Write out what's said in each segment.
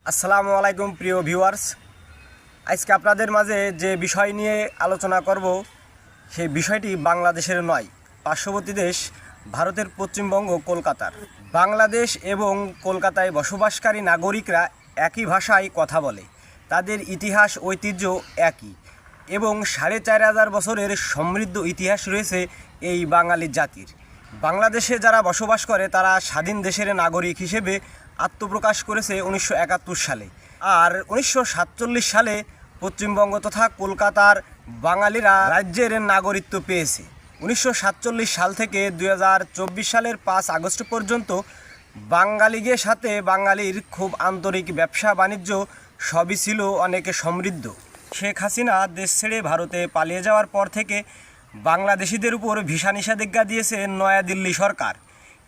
আসসালামু আলাইকুম প্রিয় ভিউয়ার্স। আজকে আপনাদের মাঝে যে বিষয় নিয়ে আলোচনা করব সেই বিষয়টি বাংলাদেশের নয়, পার্শ্ববর্তী দেশ ভারতের পশ্চিমবঙ্গ কলকাতার। বাংলাদেশ এবং কলকাতায় বসবাসকারী নাগরিকরা একই ভাষায় কথা বলে, তাদের ইতিহাস ঐতিহ্য একই এবং ৪,৫০০ বছরের সমৃদ্ধ ইতিহাস রয়েছে এই বাঙালি জাতির। বাংলাদেশে যারা বসবাস করে তারা স্বাধীন দেশের নাগরিক হিসেবে আত্মপ্রকাশ করেছে ১৯৭১ সালে, আর ১৯৪৭ সালে পশ্চিমবঙ্গ তথা কলকাতার বাঙালিরা রাজ্যের নাগরিকত্ব পেয়েছে। ১৯৪৭ সাল থেকে ২০২৪ সালের ৫ আগস্ট পর্যন্ত বাঙালিদের সাথে বাঙালির খুব আন্তরিক ব্যবসা বাণিজ্য সবই ছিল অনেক সমৃদ্ধ। শেখ হাসিনা দেশ ছেড়ে ভারতে পালিয়ে যাওয়ার পর থেকে বাংলাদেশিদের উপর ভিসা নিষেধাজ্ঞা দিয়েছে নয়াদিল্লি সরকার।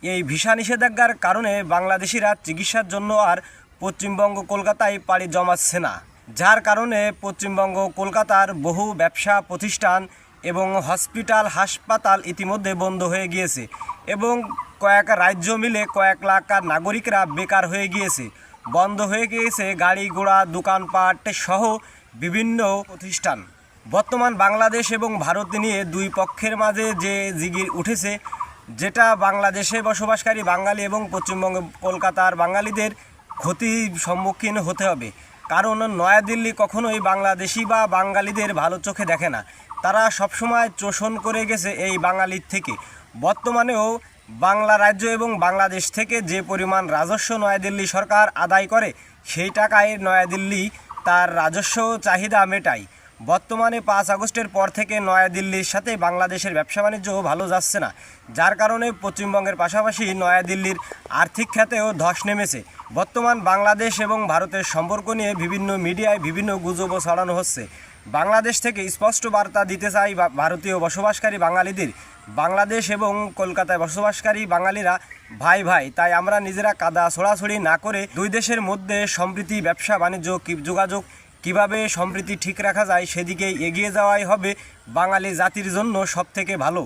এই ভিসা নিষেধাজ্ঞার কারণে বাংলাদেশিরা চিকিৎসার জন্য আর পশ্চিমবঙ্গ কলকাতায় পাড়ি জমাচ্ছে না, যার কারণে পশ্চিমবঙ্গ কলকাতার বহু ব্যবসা প্রতিষ্ঠান এবং হসপিটাল হাসপাতাল ইতিমধ্যে বন্ধ হয়ে গিয়েছে এবং কয়েক রাজ্য মিলে কয়েক লাখ নাগরিকরা বেকার হয়ে গিয়েছে। বন্ধ হয়ে গিয়েছে গাড়ি ঘোড়া দোকানপাট সহ বিভিন্ন প্রতিষ্ঠান। বর্তমান বাংলাদেশ এবং ভারত নিয়ে দুই পক্ষের মাঝে যে জিগির উঠেছে, যেটা বাংলাদেশে বসবাসকারী বাঙালি এবং পশ্চিমবঙ্গ কলকাতার বাঙালিদের ক্ষতির সম্মুখীন হতে হবে। কারণ নয়াদিল্লি কখনোই বাংলাদেশি বা বাঙালিদের ভালো চোখে দেখে না, তারা সবসময় শোষণ করে গেছে এই বাঙালির থেকে। বর্তমানেও বাংলা রাজ্য এবং বাংলাদেশ থেকে যে পরিমাণ রাজস্ব নয়াদিল্লি সরকার আদায় করে, সেই টাকায় নয়াদিল্লি তার রাজস্ব চাহিদা মেটায়। বর্তমানে ৫ আগস্টের পর থেকে নয়াদিল্লির সাথে বাংলাদেশের ব্যবসা বাণিজ্য ভালো যাচ্ছে না, যার কারণে পশ্চিমবঙ্গের পাশাপাশি নয়াদিল্লির আর্থিক খাতেও ধস নেমেছে। বর্তমান বাংলাদেশ এবং ভারতের সম্পর্ক নিয়ে বিভিন্ন মিডিয়ায় বিভিন্ন গুজবও ছড়ানো হচ্ছে। বাংলাদেশ থেকে স্পষ্ট বার্তা দিতে চাই ভারতীয় বসবাসকারী বাঙালিদের, বাংলাদেশ এবং কলকাতায় বসবাসকারী বাঙালিরা ভাই ভাই, তাই আমরা নিজেরা কাদা ছোড়াছড়ি না করে দুই দেশের মধ্যে সম্প্রীতি ব্যবসা বাণিজ্য যোগাযোগ কিভাবে সম্প্রীতি ঠিক রাখা যায় সেদিকে এগিয়ে যাওয়াই হবে বাঙালি জাতির জন্য সবথেকে ভালো।